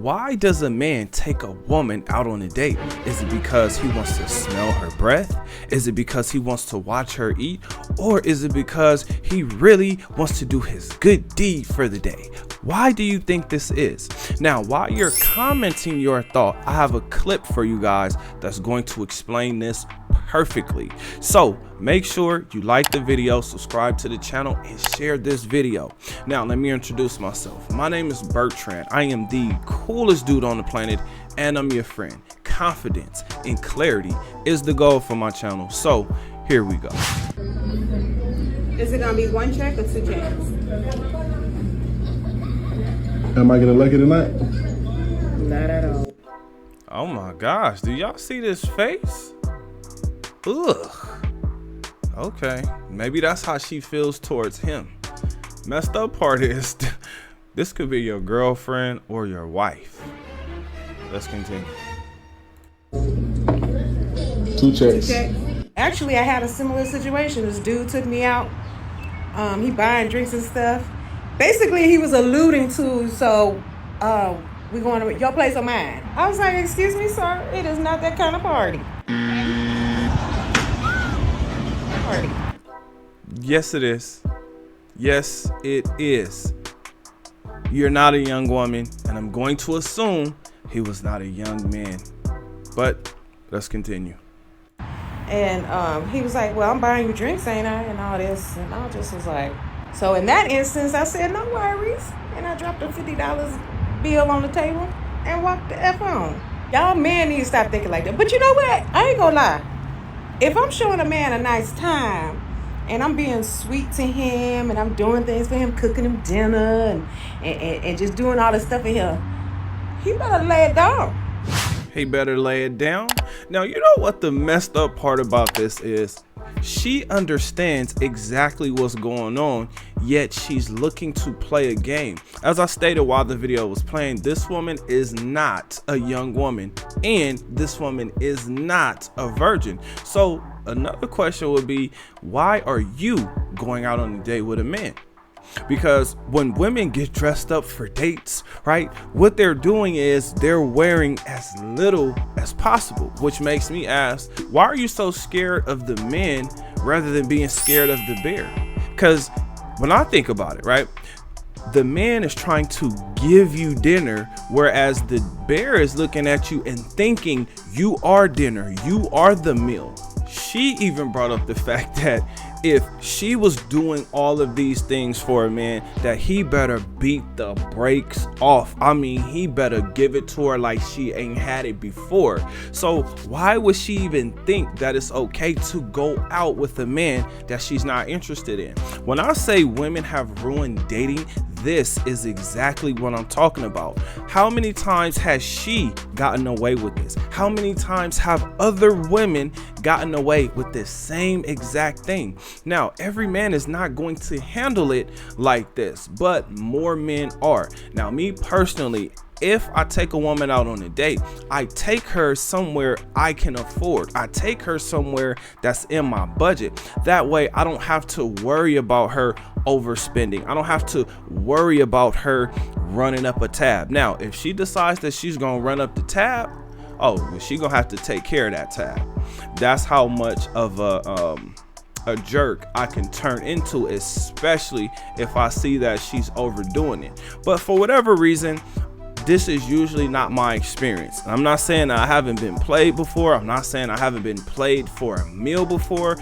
why does a man take a woman out on a date? Is it because he wants to smell her breath? Is it because he wants to watch her eat? Or is it because he really wants to do his good deed for the day? Why do you think this is? Now, while you're commenting your thought, I have a clip for you guys that's going to explain this perfectly. So make sure you like the video, subscribe to the channel, and share this video. Now let me introduce myself. My name is Bertrand. I am the coolest dude on the planet, and I'm your friend. Confidence and clarity is the goal for my channel. So here we go. Is it gonna be one check or two checks? Am I getting lucky tonight? Not at all. Oh my gosh, do y'all see this face? Ugh. Okay, maybe that's how she feels towards him. Messed up part is this could be your girlfriend or your wife. Let's continue. Two checks. Actually, I had a similar situation. This dude took me out. He buying drinks and stuff. Basically, he was alluding to, so we going to your place or mine. I was like, excuse me, sir, it is not that kind of party. Yes, it is. Yes, it is. You're not a young woman, and I'm going to assume he was not a young man. But let's continue. And he was like, well, I'm buying you drinks, ain't I? And all this. And I just was like, so in that instance, I said, no worries. And I dropped a $50 bill on the table and walked the F on. Y'all men need to stop thinking like that. But you know what? I ain't gonna lie. If I'm showing a man a nice time and I'm being sweet to him and I'm doing things for him, cooking him dinner and just doing all this stuff for him, he better lay it down. He better lay it down. Now, you know what the messed up part about this is? She understands exactly what's going on, yet she's looking to play a game. As I stated while the video was playing, this woman is not a young woman, and this woman is not a virgin. So another question would be, why are you going out on a date with a man? Because when women get dressed up for dates, right, what they're doing is they're wearing as little as possible, which makes me ask, why are you so scared of the men rather than being scared of the bear? Because when I think about it, right, the man is trying to give you dinner, whereas the bear is looking at you and thinking you are dinner, you are the meal. She even brought up the fact that if she was doing all of these things for a man, that he better beat the brakes off. I mean, he better give it to her like she ain't had it before. So why would she even think that it's okay to go out with a man that she's not interested in? When I say women have ruined dating, this is exactly what I'm talking about. How many times has she gotten away with this? How many times have other women gotten away with this same exact thing? Now, every man is not going to handle it like this, but more men are. Now, me personally, if I take a woman out on a date, I take her somewhere I can afford. I take her somewhere that's in my budget. That way I don't have to worry about her overspending. I don't have to worry about her running up a tab. Now, if she decides that she's gonna run up the tab, oh, well, she gonna have to take care of that tab. That's how much of a jerk I can turn into, especially if I see that she's overdoing it. But for whatever reason, this is usually not my experience. I'm not saying I haven't been played before. I'm not saying I haven't been played for a meal before,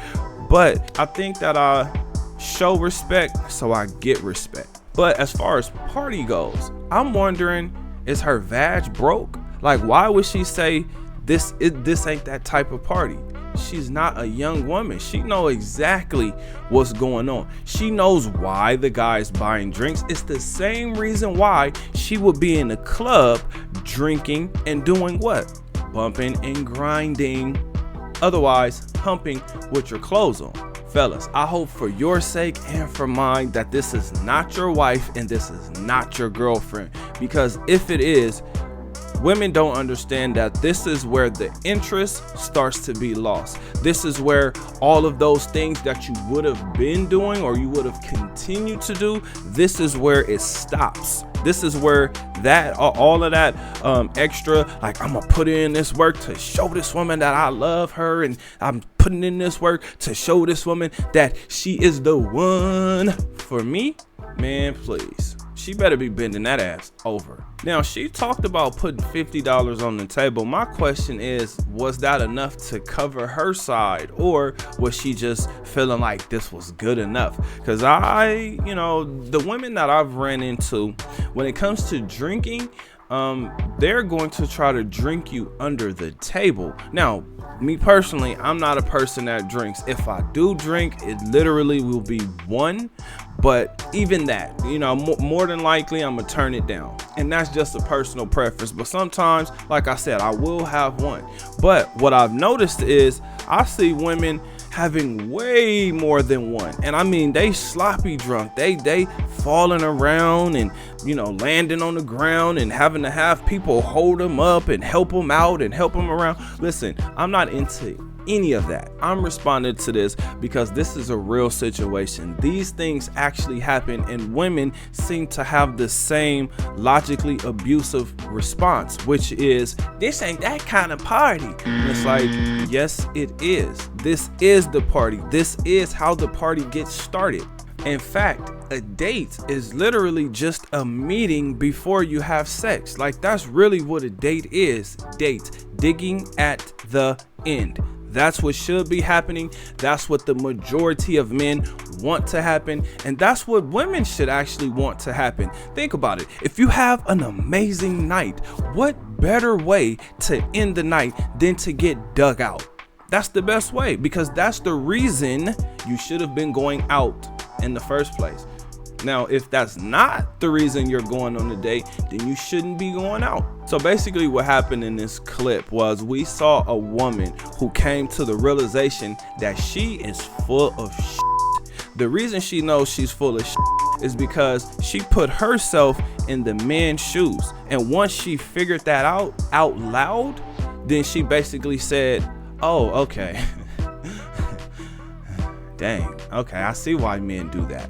but I think that I show respect, so I get respect. But as far as party goes, I'm wondering, is her vag broke? Like, why would she say this ain't that type of party? She's not a young woman. She knows exactly what's going on. She knows why the guy's buying drinks. It's the same reason why she would be in a club drinking and doing what? Bumping and grinding. Otherwise, humping with your clothes on. Fellas, I hope for your sake and for mine that this is not your wife and this is not your girlfriend. Because if it is, women don't understand that this is where the interest starts to be lost. This is where all of those things that you would have been doing or you would have continued to do, this is where it stops. This is where that all of that extra, like, I'm gonna put in this work to show this woman that I love her, and I'm putting in this work to show this woman that she is the one for me. Man, please, she better be bending that ass over. Now, she talked about putting $50 on the table. My question is, was that enough to cover her side, or was she just feeling like this was good enough? Because the women that I've ran into, when it comes to drinking, they're going to try to drink you under the table. Now, me personally, I'm not a person that drinks. If I do drink, it literally will be one. But even that, more than likely, I'm gonna turn it down. And that's just a personal preference. But sometimes, like I said, I will have one. But what I've noticed is I see women having way more than one. And I mean, they sloppy drunk. They falling around and, landing on the ground and having to have people hold them up and help them out and help them around. Listen, I'm not into any of that. I'm responding to this because this is a real situation. These things actually happen, and women seem to have the same logically abusive response, which is, this ain't that kind of party. And it's like, yes, it is. This is the party. This is how the party gets started. In fact, a date is literally just a meeting before you have sex. Like, that's really what a date is. Date, digging at the end. That's what should be happening. That's what the majority of men want to happen. And that's what women should actually want to happen. Think about it. If you have an amazing night, what better way to end the night than to get dug out? That's the best way, because that's the reason you should have been going out in the first place. Now, if that's not the reason you're going on the date, then you shouldn't be going out. So basically what happened in this clip was we saw a woman who came to the realization that she is full of shit. The reason she knows she's full of shit is because she put herself in the man's shoes. And once she figured that out loud, then she basically said, oh, okay. Dang, okay, I see why men do that.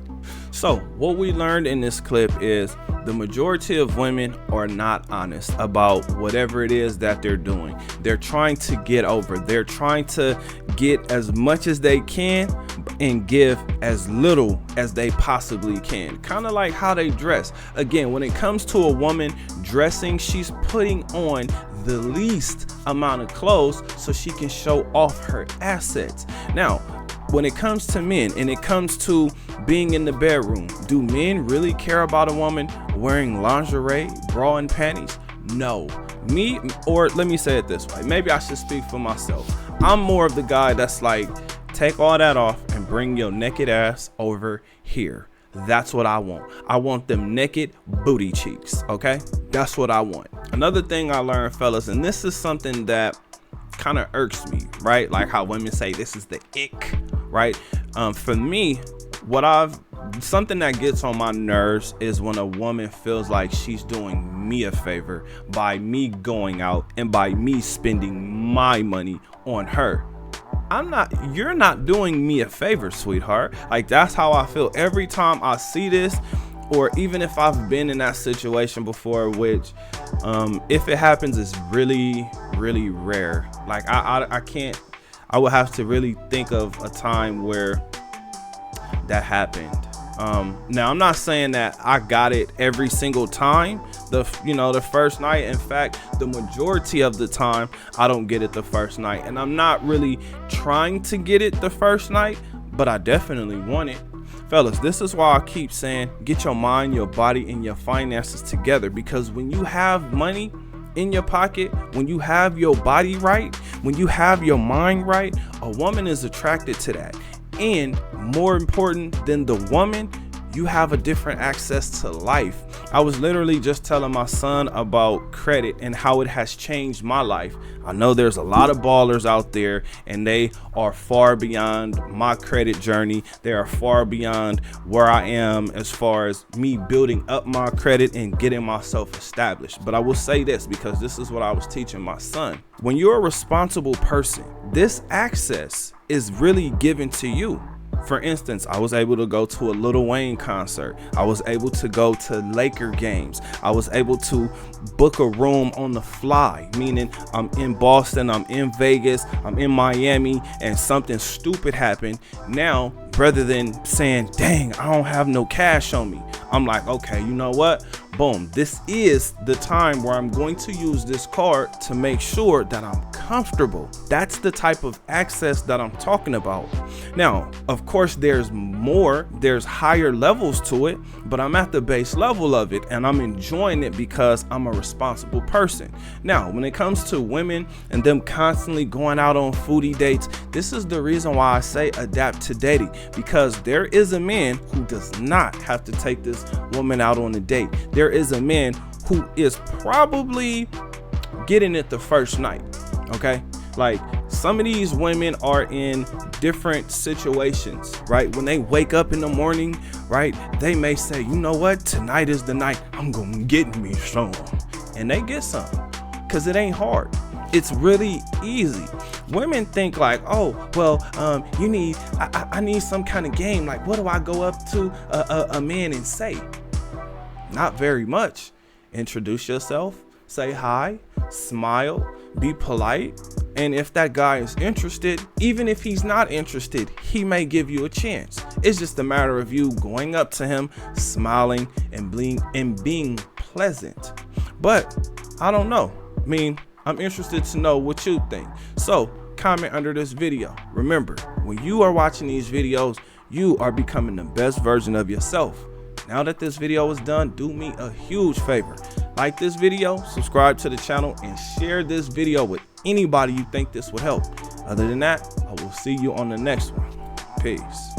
So what we learned in this clip is the majority of women are not honest about whatever it is that they're doing. They're trying to get over. They're trying to get as much as they can and give as little as they possibly can. Kind of like how they dress. Again, when it comes to a woman dressing, she's putting on the least amount of clothes so she can show off her assets. Now, when it comes to men and it comes to being in the bedroom, do men really care about a woman wearing lingerie, bra and panties? No. Me, or let me say it this way, maybe I should speak for myself. I'm more of the guy that's like, take all that off and bring your naked ass over here. That's what I want. I want them naked booty cheeks, okay? That's what I want. Another thing I learned, fellas, and this is something that kind of irks me, right? Like how women say this is the ick, right? For me, something that gets on my nerves is when a woman feels like she's doing me a favor by me going out and by me spending my money on her. You're not doing me a favor, sweetheart. Like, that's how I feel every time I see this, or even if I've been in that situation before, which if it happens, it's really, really rare. Like, I would have to really think of a time where that happened. Now, I'm not saying that I got it every single time the first night. In fact, the majority of the time I don't get it the first night, and I'm not really trying to get it the first night, but I definitely want it. Fellas, this is why I keep saying, get your mind, your body, and your finances together, because when you have money in your pocket, when you have your body right, when you have your mind right, a woman is attracted to that. And more important than the woman, you have a different access to life. I was literally just telling my son about credit and how it has changed my life. I know there's a lot of ballers out there and they are far beyond my credit journey. They are far beyond where I am as far as me building up my credit and getting myself established. But I will say this, because this is what I was teaching my son. When you're a responsible person, this access is really given to you. For instance, I was able to go to a Lil Wayne concert. I was able to go to Laker games. I was able to book a room on the fly, meaning I'm in Boston, I'm in Vegas, I'm in Miami, and something stupid happened. Now, rather than saying, dang, I don't have no cash on me, I'm like, okay, you know what? Boom, this is the time where I'm going to use this card to make sure that I'm comfortable. That's the type of access that I'm talking about. Now, of course, there's higher levels to it, but I'm at the base level of it and I'm enjoying it because I'm a responsible person. Now, when it comes to women and them constantly going out on foodie dates, this is the reason why I say adapt to dating, because there is a man who does not have to take this woman out on a date. There is a man who is probably getting it the first night. Okay, like some of these women are in different situations, right? When they wake up in the morning, right, they may say, you know what, tonight is the night I'm gonna get me some, and they get some, because it ain't hard. It's really easy. Women think like, oh, well, I need some kind of game. Like, what do I go up to a man and say? Not very much. Introduce yourself, say hi, smile, be polite. And if that guy is interested, even if he's not interested, he may give you a chance. It's just a matter of you going up to him, smiling and being pleasant. But I don't know. I mean, I'm interested to know what you think. So comment under this video. Remember, when you are watching these videos, you are becoming the best version of yourself. Now that this video is done, do me a huge favor. Like this video, subscribe to the channel, and share this video with anybody you think this would help. Other than that, I will see you on the next one. Peace.